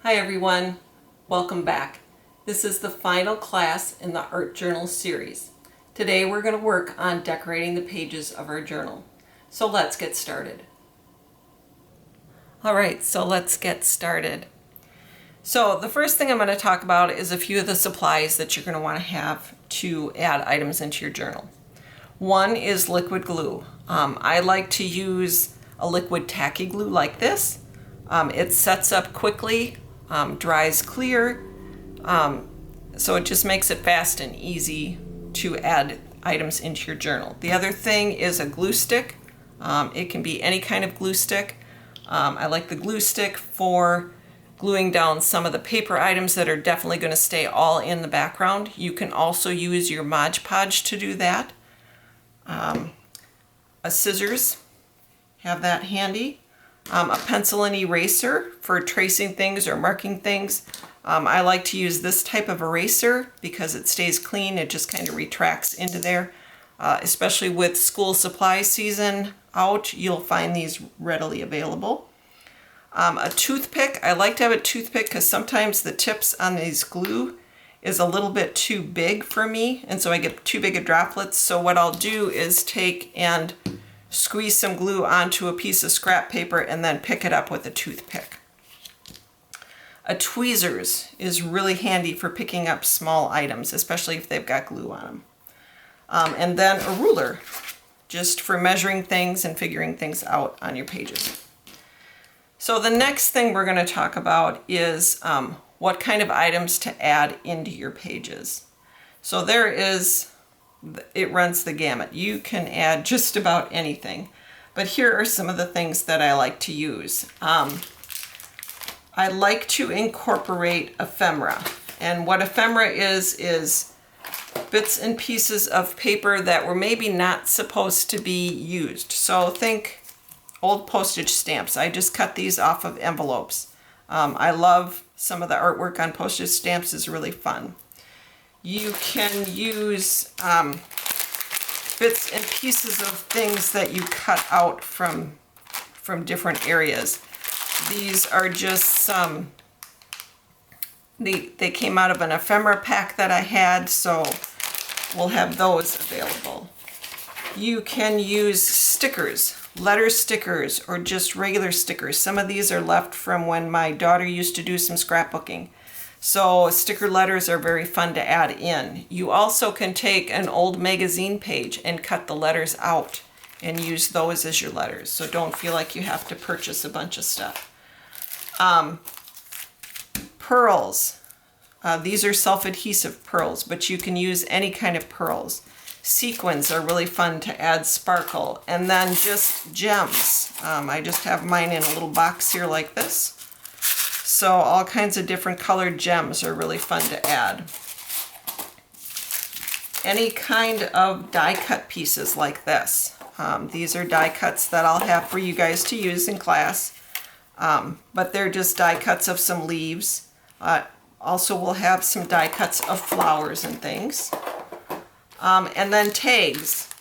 Hi everyone, welcome back. This is the final class in the art journal series. Today we're going to work on decorating the pages of our journal. So let's get started. Alright, so let's get started. So the first thing I'm going to talk about is a few of the supplies that you're going to want to have to add items into your journal. One is liquid glue. I like to use a liquid tacky glue like this. It sets up quickly, dries clear, so it just makes it fast and easy to add items into your journal. The other thing is a glue stick. It can be any kind of glue stick. I like the glue stick for gluing down some of the paper items that are definitely going to stay all in the background. You can also use your Mod Podge to do that. A scissors, have that handy. A pencil and eraser for tracing things or marking things. I like to use this type of eraser because it stays clean. It just kind of retracts into there. Especially with school supply season out, you'll find these readily available. A toothpick. I like to have a toothpick because sometimes the tips on these glue is a little bit too big for me, and so I get too big of droplets. So what I'll do is take and squeeze some glue onto a piece of scrap paper and then pick it up with a toothpick. A tweezers is really handy for picking up small items, especially if they've got glue on them. And then a ruler, just for measuring things and figuring things out on your pages. So the next thing we're going to talk about is what kind of items to add into your pages. So it runs the gamut. You can add just about anything, but here are some of the things that I like to use. I like to incorporate ephemera, and what ephemera is bits and pieces of paper that were maybe not supposed to be used. So think old postage stamps. I just cut these off of envelopes. I love some of the artwork on postage stamps, is really fun. You can use bits and pieces of things that you cut out from different areas. These are just some, they came out of an ephemera pack that I had, so we'll have those available. You can use stickers, letter stickers, or just regular stickers. Some of these are left from when my daughter used to do some scrapbooking. So sticker letters are very fun to add in. You also can take an old magazine page and cut the letters out and use those as your letters. So don't feel like you have to purchase a bunch of stuff. Pearls. These are self-adhesive pearls, but you can use any kind of pearls. Sequins are really fun to add sparkle. And then just gems. I just have mine in a little box here like this. So all kinds of different colored gems are really fun to add. Any kind of die cut pieces like this. These are die cuts that I'll have for you guys to use in class. But they're just die cuts of some leaves. Also we'll have some die cuts of flowers and things. And then tags.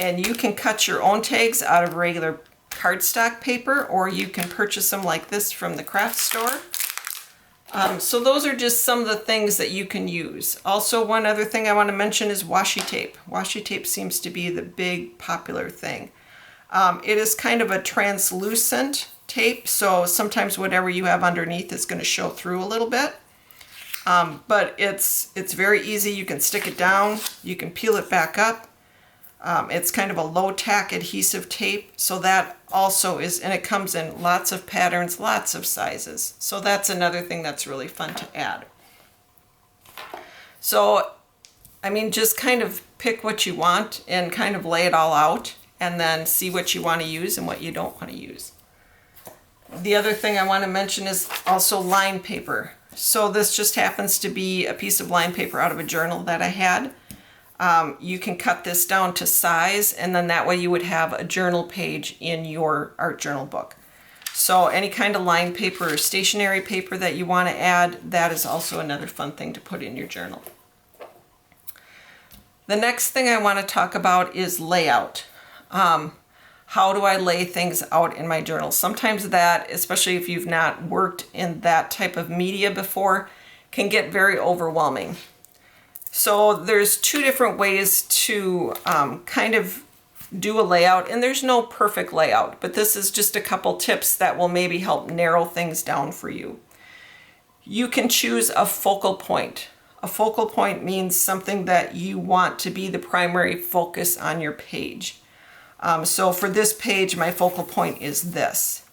And you can cut your own tags out of regular cardstock paper, or you can purchase them like this from the craft store. So those are just some of the things that you can use. Also, one other thing I want to mention is washi tape. Washi tape seems to be the big popular thing. It is kind of a translucent tape, so sometimes whatever you have underneath is going to show through a little bit. But it's very easy. You can stick it down, you can peel it back up. It's kind of a low tack adhesive tape, so that also is, and it comes in lots of patterns, lots of sizes. So that's another thing that's really fun to add. So, I mean, just kind of pick what you want and kind of lay it all out, and then see what you want to use and what you don't want to use. The other thing I want to mention is also line paper. So this just happens to be a piece of line paper out of a journal that I had. You can cut this down to size, and then that way you would have a journal page in your art journal book. So any kind of line paper or stationery paper that you want to add, that is also another fun thing to put in your journal. The next thing I want to talk about is layout. how do I lay things out in my journal? Sometimes that, especially if you've not worked in that type of media before, can get very overwhelming. So there's two different ways to kind of do a layout, and there's no perfect layout, but this is just a couple tips that will maybe help narrow things down for you. You can choose a focal point. A focal point means something that you want to be the primary focus on your page. So for this page, my focal point is this.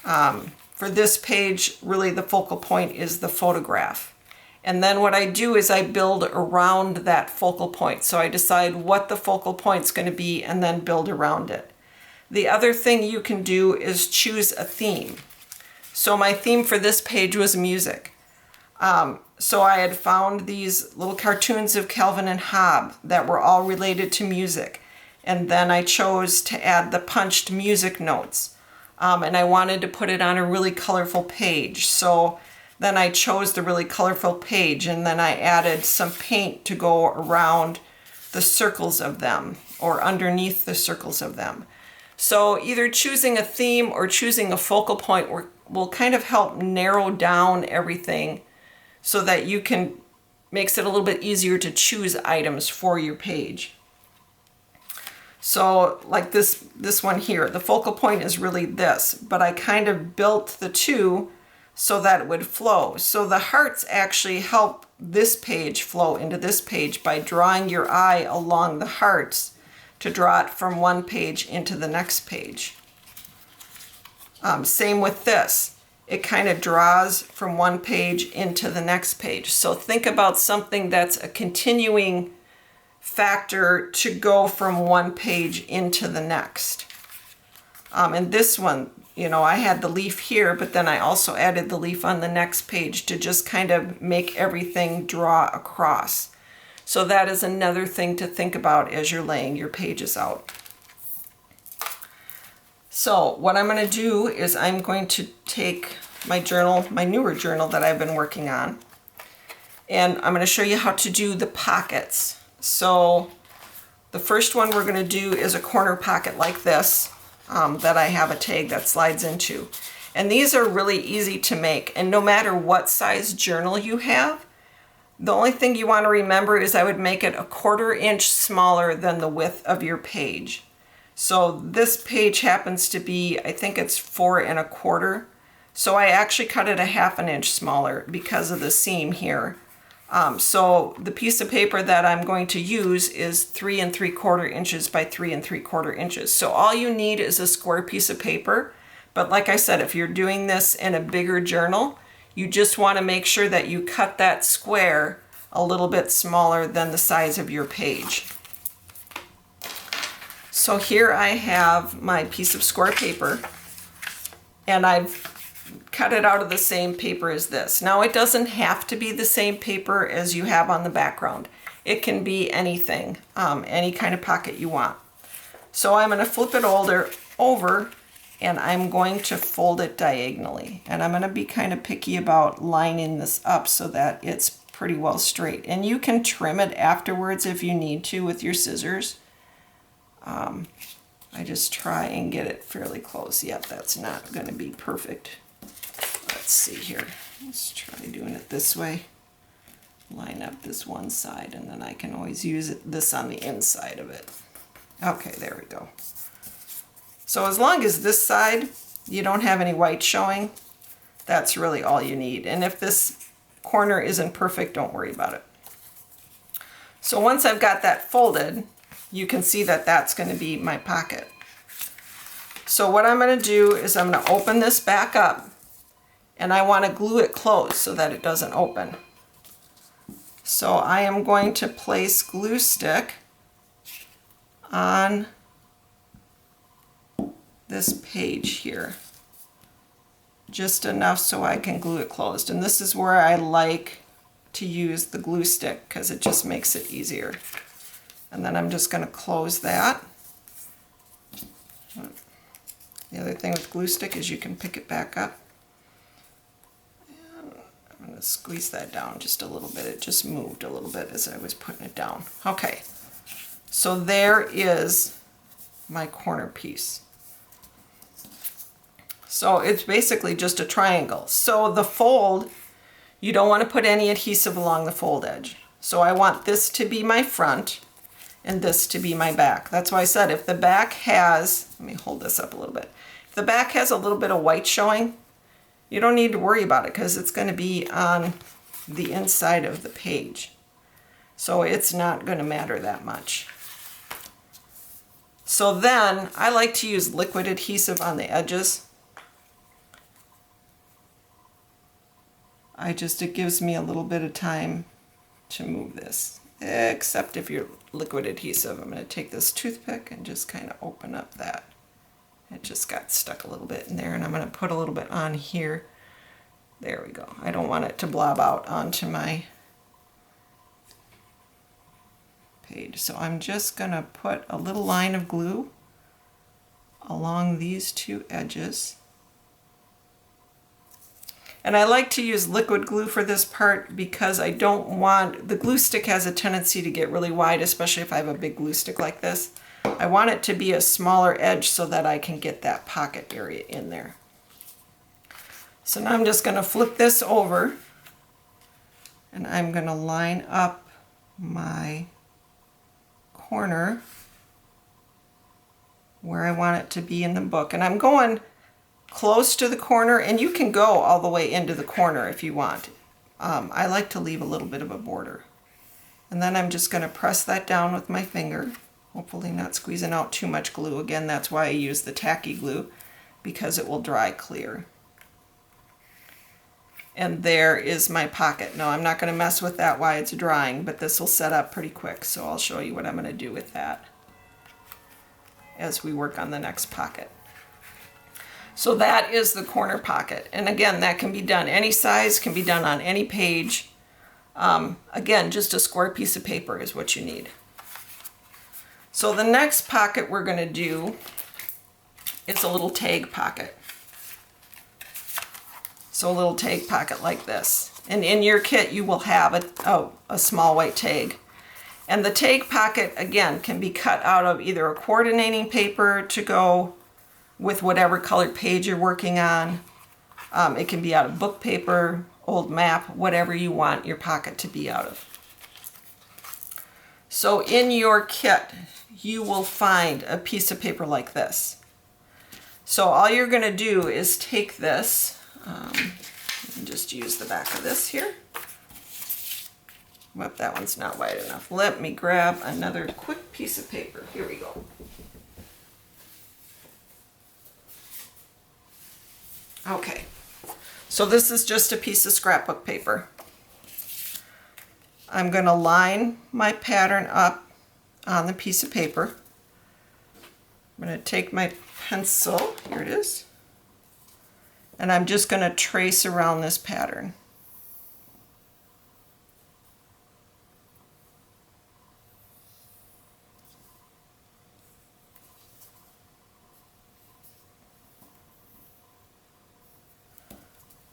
For this page, really the focal point is the photograph. And then what I do is I build around that focal point. So I decide what the focal point's going to be and then build around it. The other thing you can do is choose a theme. So my theme for this page was music. So I had found these little cartoons of Calvin and Hobbes that were all related to music. And then I chose to add the punched music notes. And I wanted to put it on a really colorful page. So then I chose the really colorful page, and then I added some paint to go around the circles of them or underneath the circles of them. So either choosing a theme or choosing a focal point will kind of help narrow down everything so that you can, makes it a little bit easier to choose items for your page. So like this one here, the focal point is really this, but I kind of built the two so that it would flow. So the hearts actually help this page flow into this page by drawing your eye along the hearts to draw it from one page into the next page. Same with this. It kind of draws from one page into the next page. So think about something that's a continuing factor to go from one page into the next. And this one, you know, I had the leaf here, but then I also added the leaf on the next page to just kind of make everything draw across. So that is another thing to think about as you're laying your pages out. So what I'm going to do is I'm going to take my journal, my newer journal that I've been working on, and I'm going to show you how to do the pockets. So the first one we're going to do is a corner pocket like this. That I have a tag that slides into. And these are really easy to make, and no matter what size journal you have, the only thing you want to remember is I would make it 1/4 inch smaller than the width of your page. So this page happens to be, I think it's 4 1/4. So I actually cut it 1/2 inch smaller because of the seam here. So the piece of paper that I'm going to use is 3 3/4 inches by 3 3/4 inches. So all you need is a square piece of paper. But like I said, if you're doing this in a bigger journal, you just want to make sure that you cut that square a little bit smaller than the size of your page. So here I have my piece of square paper, and I've cut it out of the same paper as this. Now it doesn't have to be the same paper as you have on the background. It can be anything, any kind of pocket you want. So I'm going to flip it over and I'm going to fold it diagonally. And I'm going to be kind of picky about lining this up so that it's pretty well straight. And you can trim it afterwards if you need to with your scissors. I just try and get it fairly close. Yep, that's not going to be perfect. Let's see here. Let's try doing it this way. Line up this one side, and then I can always use this on the inside of it. Okay, there we go. So as long as this side, you don't have any white showing, that's really all you need. And if this corner isn't perfect, don't worry about it. So once I've got that folded, you can see that that's going to be my pocket. So what I'm going to do is I'm going to open this back up, and I want to glue it closed so that it doesn't open. So I am going to place glue stick on this page here, just enough so I can glue it closed. And this is where I like to use the glue stick because it just makes it easier. And then I'm just going to close that. The other thing with glue stick is you can pick it back up. And I'm going to squeeze that down just a little bit. It just moved a little bit as I was putting it down. Okay, so there is my corner piece. So it's basically just a triangle. So the fold, you don't want to put any adhesive along the fold edge. So I want this to be my front and this to be my back. That's why I said if the back has, let me hold this up a little bit. If the back has a little bit of white showing, you don't need to worry about it because it's going to be on the inside of the page. So it's not going to matter that much. So then I like to use liquid adhesive on the edges. It gives me a little bit of time to move this, except if you're liquid adhesive. I'm going to take this toothpick and just kind of open up that. It just got stuck a little bit in there, and I'm going to put a little bit on here. There we go. I don't want it to blob out onto my page. So I'm just going to put a little line of glue along these two edges. And I like to use liquid glue for this part because I don't want, the glue stick has a tendency to get really wide, especially if I have a big glue stick like this. I want it to be a smaller edge so that I can get that pocket area in there. So now I'm just going to flip this over and I'm going to line up my corner where I want it to be in the book. And I'm going close to the corner, and you can go all the way into the corner if you want. I like to leave a little bit of a border. And then I'm just going to press that down with my finger, hopefully not squeezing out too much glue. Again, that's why I use the tacky glue, because it will dry clear. And there is my pocket. Now I'm not going to mess with that while it's drying, but this will set up pretty quick, so I'll show you what I'm going to do with that as we work on the next pocket. So that is the corner pocket. And again, that can be done any size, can be done on any page. Again, just a square piece of paper is what you need. So the next pocket we're going to do is a little tag pocket. So a little tag pocket like this. And in your kit you will have a small white tag. And the tag pocket, again, can be cut out of either a coordinating paper to go with whatever colored page you're working on. It can be out of book paper, old map, whatever you want your pocket to be out of. So in your kit, you will find a piece of paper like this. So all you're going to do is take this, and just use the back of this here. Whoop, that one's not wide enough. Let me grab another quick piece of paper. Here we go. Okay, so this is just a piece of scrapbook paper. I'm going to line my pattern up on the piece of paper. I'm going to take my pencil, here it is, and I'm just going to trace around this pattern.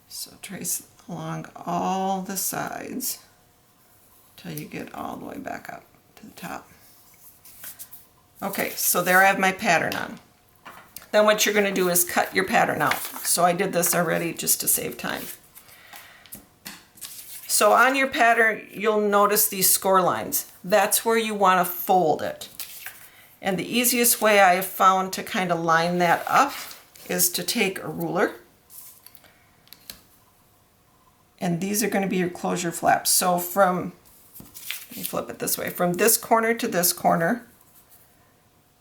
So trace along all the sides till you get all the way back up to the top. Okay, so there I have my pattern on. Then what you're going to do is cut your pattern out. So I did this already just to save time. So on your pattern, you'll notice these score lines. That's where you want to fold it. And the easiest way I have found to kind of line that up is to take a ruler. And these are going to be your closure flaps. So let me flip it this way, from this corner to this corner,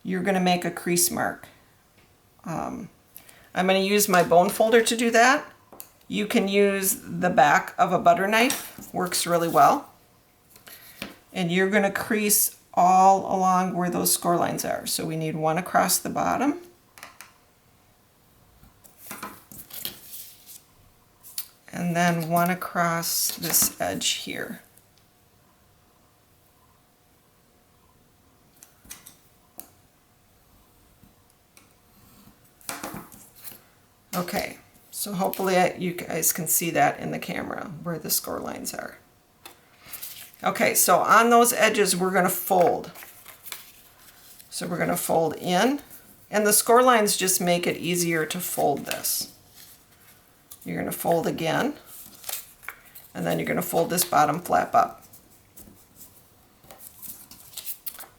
you're going to make a crease mark. I'm going to use my bone folder to do that. You can use the back of a butter knife, works really well. And you're going to crease all along where those score lines are. So we need one across the bottom. And then one across this edge here. Okay, so hopefully you guys can see that in the camera where the score lines are. Okay, so on those edges we're going to fold. So we're going to fold in, and the score lines just make it easier to fold this. You're going to fold again, and then you're going to fold this bottom flap up.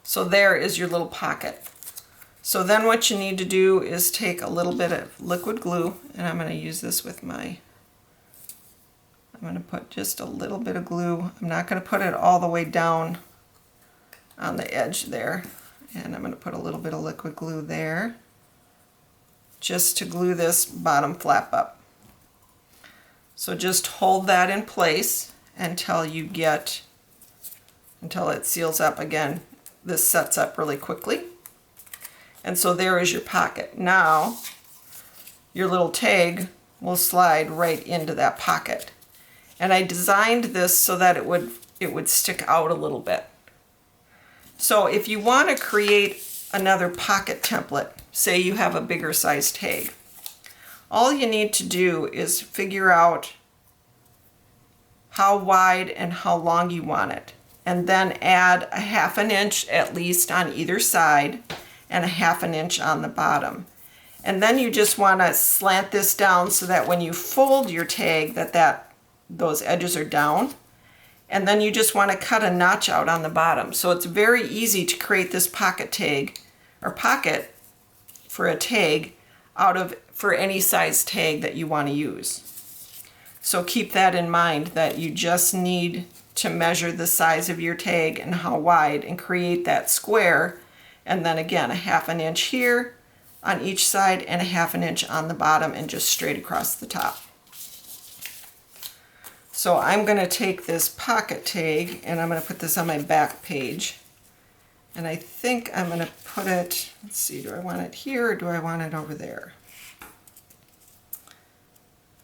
So there is your little pocket. So then what you need to do is take a little bit of liquid glue, and I'm going to use this with I'm going to put just a little bit of glue. I'm not going to put it all the way down on the edge there. And I'm going to put a little bit of liquid glue there just to glue this bottom flap up. So just hold that in place until it seals up. Again, this sets up really quickly. And so there is your pocket. Now your little tag will slide right into that pocket. And I designed this so that it would stick out a little bit. So if you want to create another pocket template, say you have a bigger size tag, all you need to do is figure out how wide and how long you want it, and then add a 1/2 inch at least on either side and a 1/2 inch on the bottom. And then you just want to slant this down so that when you fold your tag those edges are down. And then you just want to cut a notch out on the bottom. So it's very easy to create this pocket tag or pocket for a tag for any size tag that you want to use. So keep that in mind, that you just need to measure the size of your tag and how wide and create that square. And then again, a 1/2 inch here on each side and a 1/2 inch on the bottom and just straight across the top. So I'm going to take this pocket tag and I'm going to put this on my back page. And I think I'm going to put it, let's see, do I want it here or do I want it over there?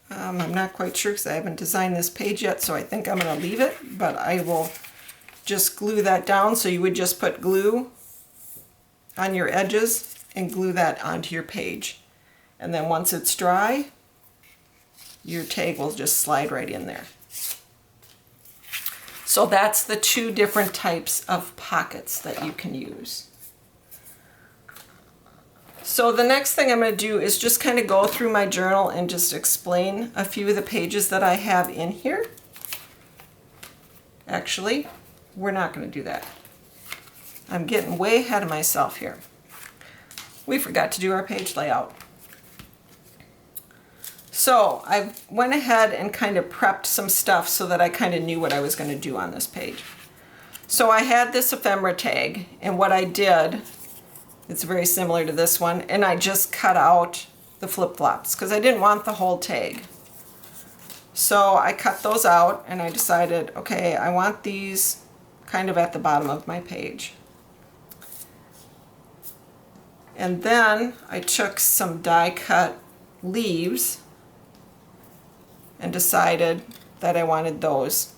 I'm not quite sure because I haven't designed this page yet, so I think I'm going to leave it, but I will just glue that down. So you would just put glue on your edges and glue that onto your page. And then once it's dry, your tag will just slide right in there. So that's the 2 different types of pockets that you can use. So the next thing I'm going to do is just kind of go through my journal and just explain a few of the pages that I have in here. Actually, we're not going to do that. I'm getting way ahead of myself here. We forgot to do our page layout. So I went ahead and kind of prepped some stuff so that I kind of knew what I was going to do on this page. So I had this ephemera tag, and what I did, it's very similar to this one, and I just cut out the flip-flops because I didn't want the whole tag. So I cut those out and I decided, okay, I want these kind of at the bottom of my page. And then I took some die-cut leaves and decided that I wanted those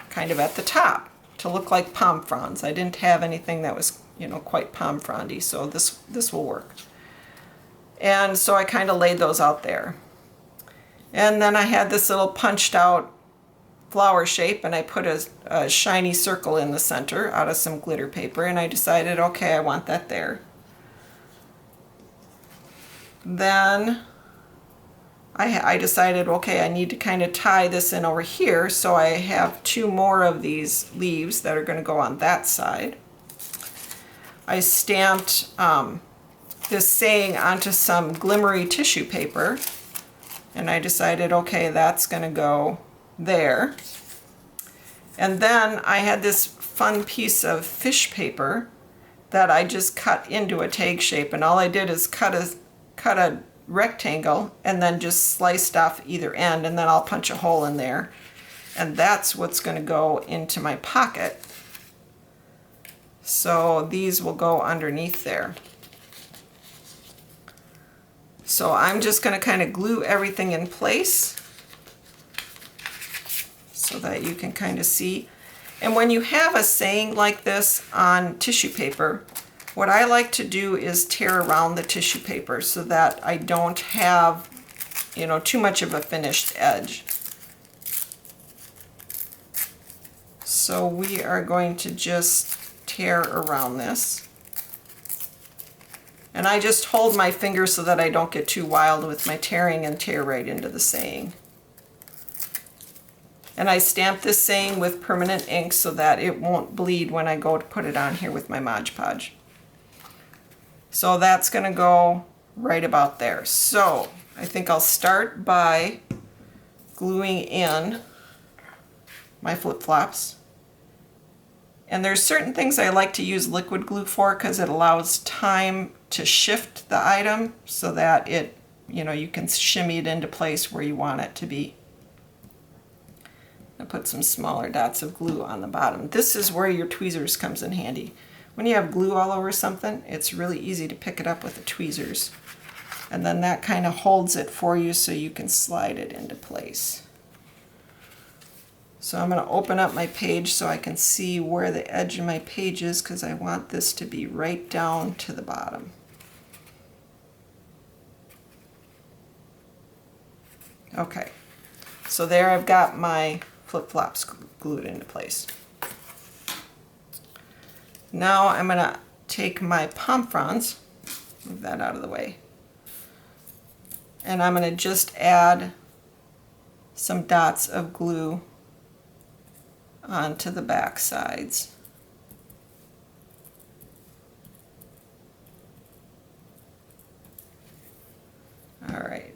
kind of at the top to look like palm fronds. I didn't have anything that was, quite palm frondy, so this will work. And so I kind of laid those out there. And then I had this little punched out flower shape, and I put a shiny circle in the center out of some glitter paper, and I decided, okay, I want that there. Then I decided, okay, I need to kind of tie this in over here, so I have 2 more of these leaves that are going to go on that side. I stamped this saying onto some glimmery tissue paper, and I decided, okay, that's going to go there. And then I had this fun piece of fish paper that I just cut into a tag shape, and all I did is cut a rectangle and then just sliced off either end, and then I'll punch a hole in there, and that's what's going to go into my pocket. So these will go underneath there. So I'm just going to kind of glue everything in place so that you can kind of see. And when you have a saying like this on tissue paper, what I like to do is tear around the tissue paper so that I don't have, too much of a finished edge. So we are going to just tear around this. And I just hold my finger so that I don't get too wild with my tearing and tear right into the saying. And I stamp this saying with permanent ink so that it won't bleed when I go to put it on here with my Mod Podge. So that's going to go right about there. So I think I'll start by gluing in my flip-flops. And there's certain things I like to use liquid glue for because it allows time to shift the item so that it, you can shimmy it into place where you want it to be. I'll put some smaller dots of glue on the bottom. This is where your tweezers comes in handy. When you have glue all over something, it's really easy to pick it up with the tweezers. And then that kind of holds it for you so you can slide it into place. So I'm going to open up my page so I can see where the edge of my page is because I want this to be right down to the bottom. Okay, so there I've got my flip-flops glued into place. Now I'm going to take my palm fronds, move that out of the way, and I'm going to just add some dots of glue onto the back sides. All right,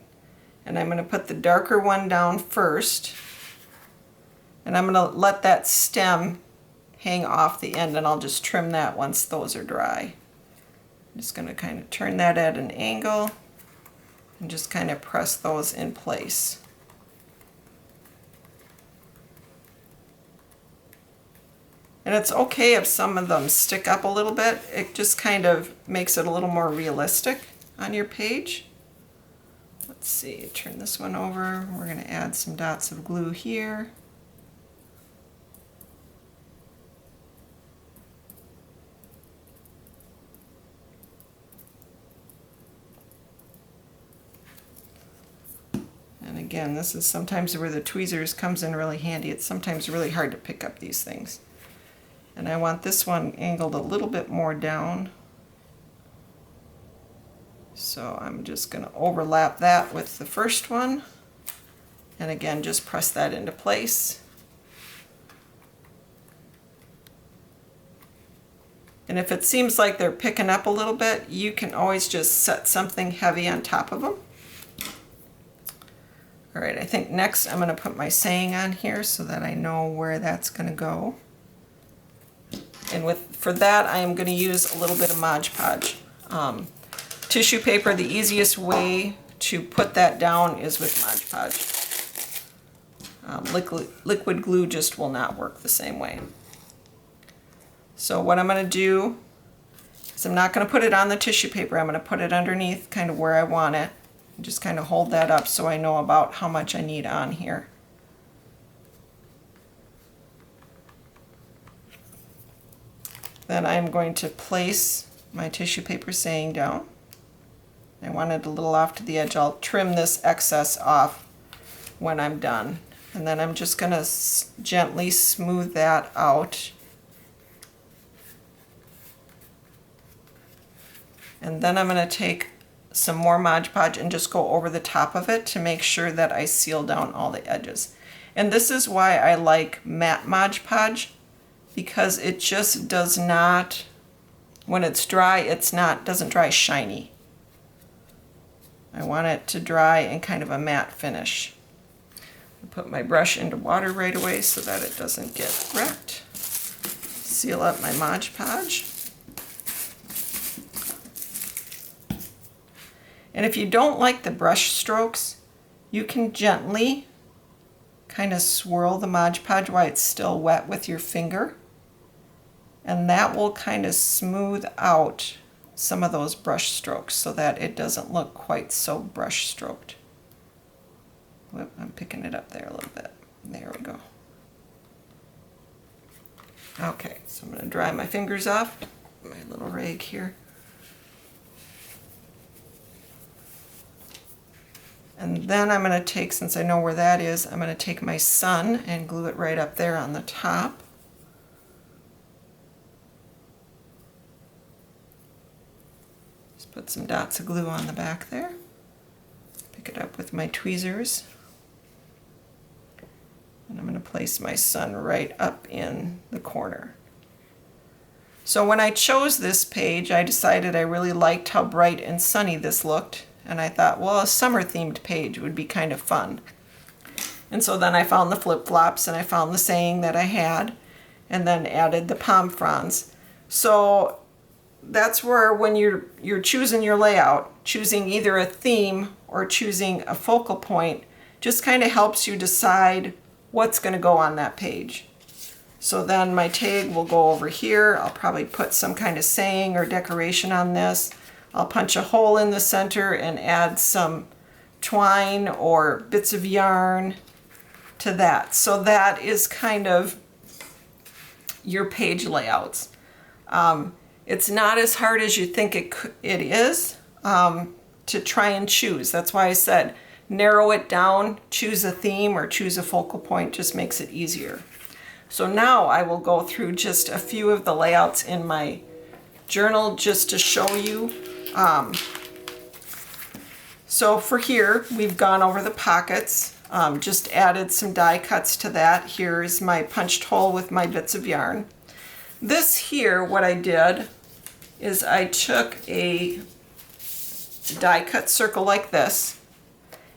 and I'm going to put the darker one down first, and I'm going to let that stem hang off the end, and I'll just trim that once those are dry. I'm just going to kind of turn that at an angle and just kind of press those in place. And it's okay if some of them stick up a little bit. It just kind of makes it a little more realistic on your page. Let's see, turn this one over. We're going to add some dots of glue here. And again, this is sometimes where the tweezers comes in really handy. It's sometimes really hard to pick up these things. And I want this one angled a little bit more down. So I'm just going to overlap that with the first one. And again, just press that into place. And if it seems like they're picking up a little bit, you can always just set something heavy on top of them. All right, I think next I'm going to put my saying on here so that I know where that's going to go. And for that, I am going to use a little bit of Mod Podge. Tissue paper, the easiest way to put that down is with Mod Podge. Liquid glue just will not work the same way. So what I'm going to do is I'm not going to put it on the tissue paper. I'm going to put it underneath kind of where I want it. And just kind of hold that up so I know about how much I need on here. Then I'm going to place my tissue paper saying down. I want it a little off to the edge. I'll trim this excess off when I'm done. And then I'm just going to gently smooth that out. And then I'm going to take some more Mod Podge and just go over the top of it to make sure that I seal down all the edges. And this is why I like matte Mod Podge, because it just does not, when it's dry, doesn't dry shiny. I want it to dry in kind of a matte finish. I put my brush into water right away so that it doesn't get wrecked. Seal up my Mod Podge. And if you don't like the brush strokes, you can gently kind of swirl the Mod Podge while it's still wet with your finger. And that will kind of smooth out some of those brush strokes so that it doesn't look quite so brush stroked. Whoop, I'm picking it up there a little bit. There we go. Okay, so I'm going to dry my fingers off, my little rag here. And then I'm going to take, since I know where that is, I'm going to take my sun and glue it right up there on the top. Put some dots of glue on the back there. Pick it up with my tweezers. And I'm going to place my sun right up in the corner. So when I chose this page, I decided I really liked how bright and sunny this looked. And I thought, well, a summer themed page would be kind of fun. And so then I found the flip-flops and I found the saying that I had, and then added the palm fronds. So that's where, when you're choosing your layout, choosing either a theme or choosing a focal point just kind of helps you decide what's going to go on that page. So then my tag will go over here. I'll probably put some kind of saying or decoration on this. I'll punch a hole in the center and add some twine or bits of yarn to that. So that is kind of your page layouts. It's not as hard as you think it is to try and choose. That's why I said narrow it down, choose a theme or choose a focal point, just makes it easier. So now I will go through just a few of the layouts in my journal just to show you. So for here, we've gone over the pockets, just added some die cuts to that. Here's my punched hole with my bits of yarn. This here, what I did is I took a die cut circle like this,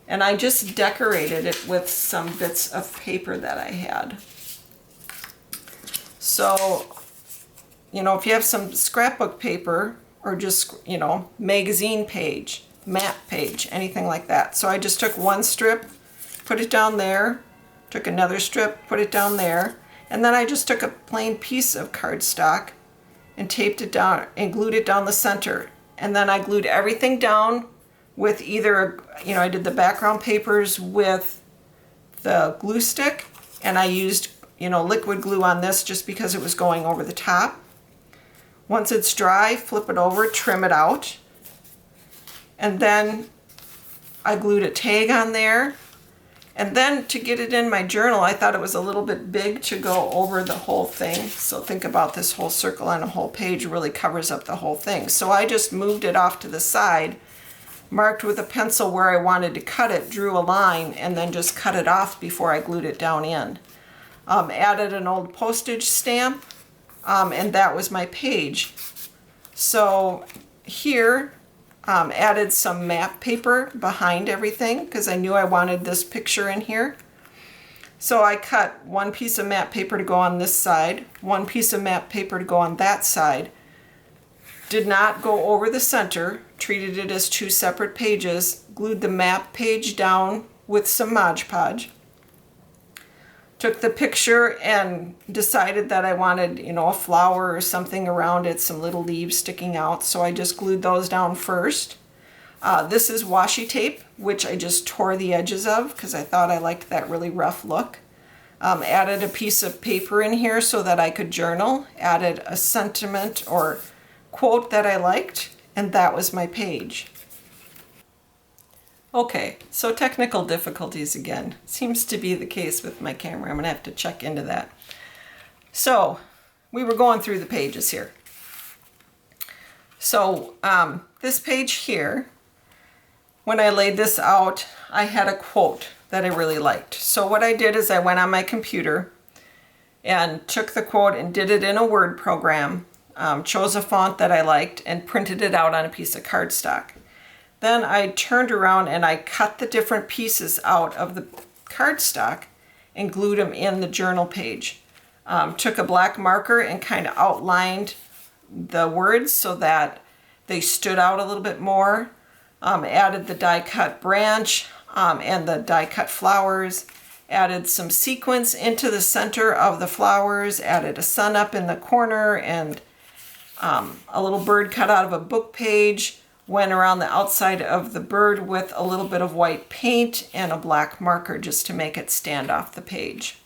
and I just decorated it with some bits of paper that I had. So, you know, if you have some scrapbook paper or just, you know, magazine page, map page, anything like that. So I just took one strip, put it down there, took another strip, put it down there, and then I just took a plain piece of cardstock and taped it down and glued it down the center. And then I glued everything down with either, you know, I did the background papers with the glue stick, and I used, you know, liquid glue on this just because it was going over the top. Once it's dry, flip it over, trim it out. And then I glued a tag on there. And then to get it in my journal, I thought it was a little bit big to go over the whole thing. So think about this whole circle on a whole page really covers up the whole thing. So I just moved it off to the side, marked with a pencil where I wanted to cut it, drew a line, and then just cut it off before I glued it down in. Added an old postage stamp, and that was my page. So here, added some map paper behind everything because I knew I wanted this picture in here. So I cut one piece of map paper to go on this side, one piece of map paper to go on that side. Did not go over the center, treated it as two separate pages, glued the map page down with some Mod Podge. Took the picture and decided that I wanted, you know, a flower or something around it, some little leaves sticking out, so I just glued those down first. This is washi tape, which I just tore the edges of because I thought I liked that really rough look. Added a piece of paper in here so that I could journal, added a sentiment or quote that I liked, and that was my page. Okay, so technical difficulties again. Seems to be the case with my camera. I'm going to have to check into that. So, we were going through the pages here. So, this page here, when I laid this out, I had a quote that I really liked. So what I did is I went on my computer and took the quote and did it in a Word program, chose a font that I liked, and printed it out on a piece of cardstock. Then I turned around and I cut the different pieces out of the cardstock and glued them in the journal page. Took a black marker and kind of outlined the words so that they stood out a little bit more. Added the die cut branch and the die cut flowers. Added some sequins into the center of the flowers. Added a sun up in the corner and a little bird cut out of a book page. Went around the outside of the bird with a little bit of white paint and a black marker just to make it stand off the page.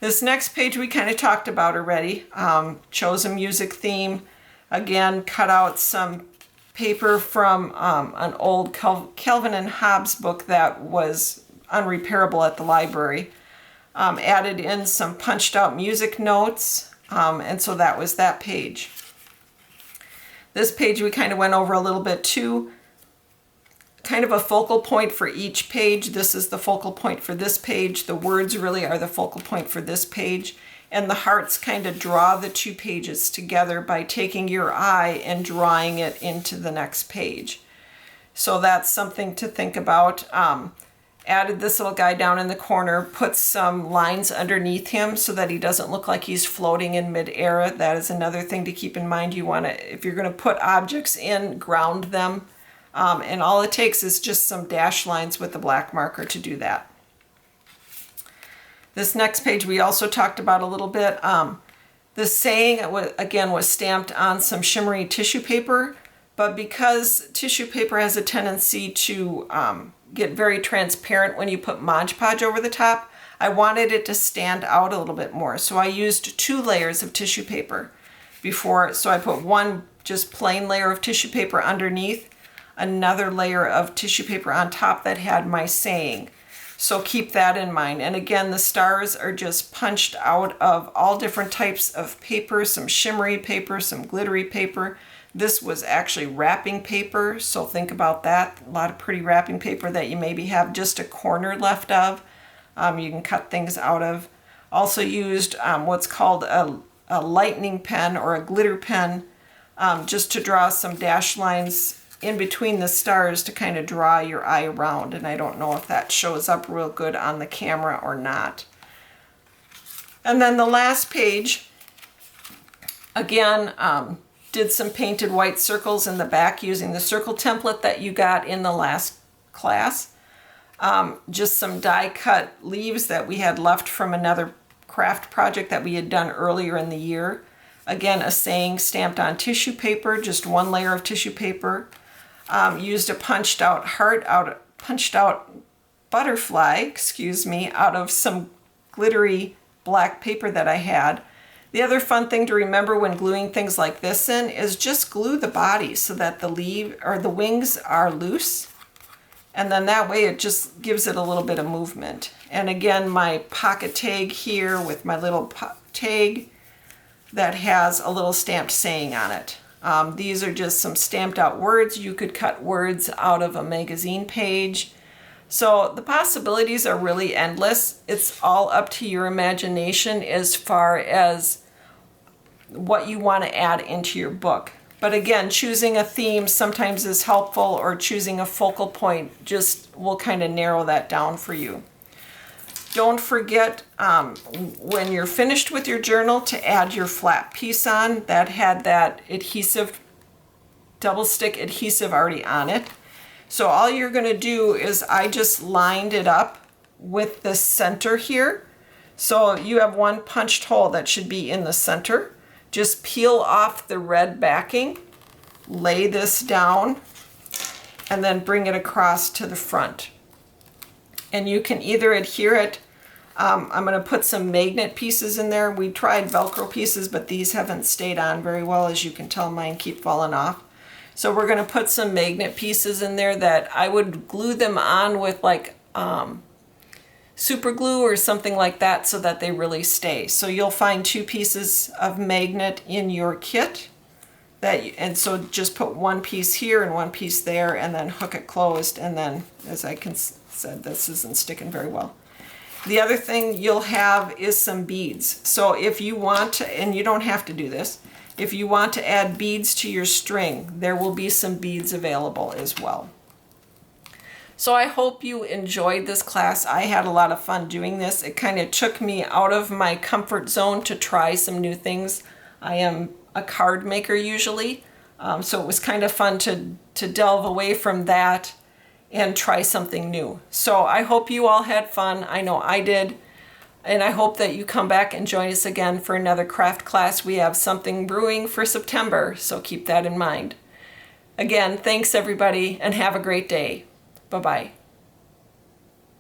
This next page we kind of talked about already. Chose a music theme. Again, cut out some paper from an old Calvin and Hobbes book that was unrepairable at the library. Added in some punched out music notes, and so that was that page. This page we kind of went over a little bit too. Kind of a focal point for each page. This is the focal point for this page. The words really are the focal point for this page. And the hearts kind of draw the two pages together by taking your eye and drawing it into the next page. So that's something to think about. Added this little guy down in the corner, put some lines underneath him so that he doesn't look like he's floating in midair. That is another thing to keep in mind. You want to, if you're going to put objects in, ground them. And all it takes is just some dash lines with the black marker to do that. This next page we also talked about a little bit. The saying, again, was stamped on some shimmery tissue paper, but because tissue paper has a tendency to get very transparent when you put Mod Podge over the top, I wanted it to stand out a little bit more. So I used 2 layers of tissue paper before. So I put one just plain layer of tissue paper underneath, another layer of tissue paper on top that had my saying. So keep that in mind. And again, the stars are just punched out of all different types of paper, some shimmery paper, some glittery paper. This was actually wrapping paper, so think about that. A lot of pretty wrapping paper that you maybe have just a corner left of. You can cut things out of. Also used what's called a lightning pen or a glitter pen, just to draw some dash lines in between the stars to kind of draw your eye around. And I don't know if that shows up real good on the camera or not. And then the last page, again, did some painted white circles in the back using the circle template that you got in the last class. Just some die cut leaves that we had left from another craft project that we had done earlier in the year. Again, a saying stamped on tissue paper, just 1 layer of tissue paper. Used a punched out butterfly, out of some glittery black paper that I had. The other fun thing to remember when gluing things like this in is just glue the body so that the leaf or the wings are loose. And then that way it just gives it a little bit of movement. And again, my pocket tag here with my little tag that has a little stamped saying on it. These are just some stamped out words. You could cut words out of a magazine page. So the possibilities are really endless. It's all up to your imagination as far as what you want to add into your book. But again, choosing a theme sometimes is helpful, or choosing a focal point just will kind of narrow that down for you. Don't forget when you're finished with your journal to add your flat piece on. That had that adhesive, double stick adhesive already on it. So all you're going to do is I just lined it up with the center here. So you have one punched hole that should be in the center. Just peel off the red backing, lay this down, and then bring it across to the front. And you can either adhere it, I'm going to put some magnet pieces in there. We tried Velcro pieces, but these haven't stayed on very well. As you can tell, mine keep falling off. So we're going to put some magnet pieces in there that I would glue them on with like super glue or something like that so that they really stay. So you'll find 2 pieces of magnet in your kit. And so just put 1 piece here and 1 piece there and then hook it closed. And then, as I said, this isn't sticking very well. The other thing you'll have is some beads. So if you want to, and you don't have to do this, if you want to add beads to your string, there will be some beads available as well. So I hope you enjoyed this class. I had a lot of fun doing this. It kind of took me out of my comfort zone to try some new things. I am a card maker usually, so it was kind of fun to delve away from that and try something new. So I hope you all had fun. I know I did. And I hope that you come back and join us again for another craft class. We have something brewing for September, so keep that in mind. Again, thanks everybody, and have a great day. Bye-bye.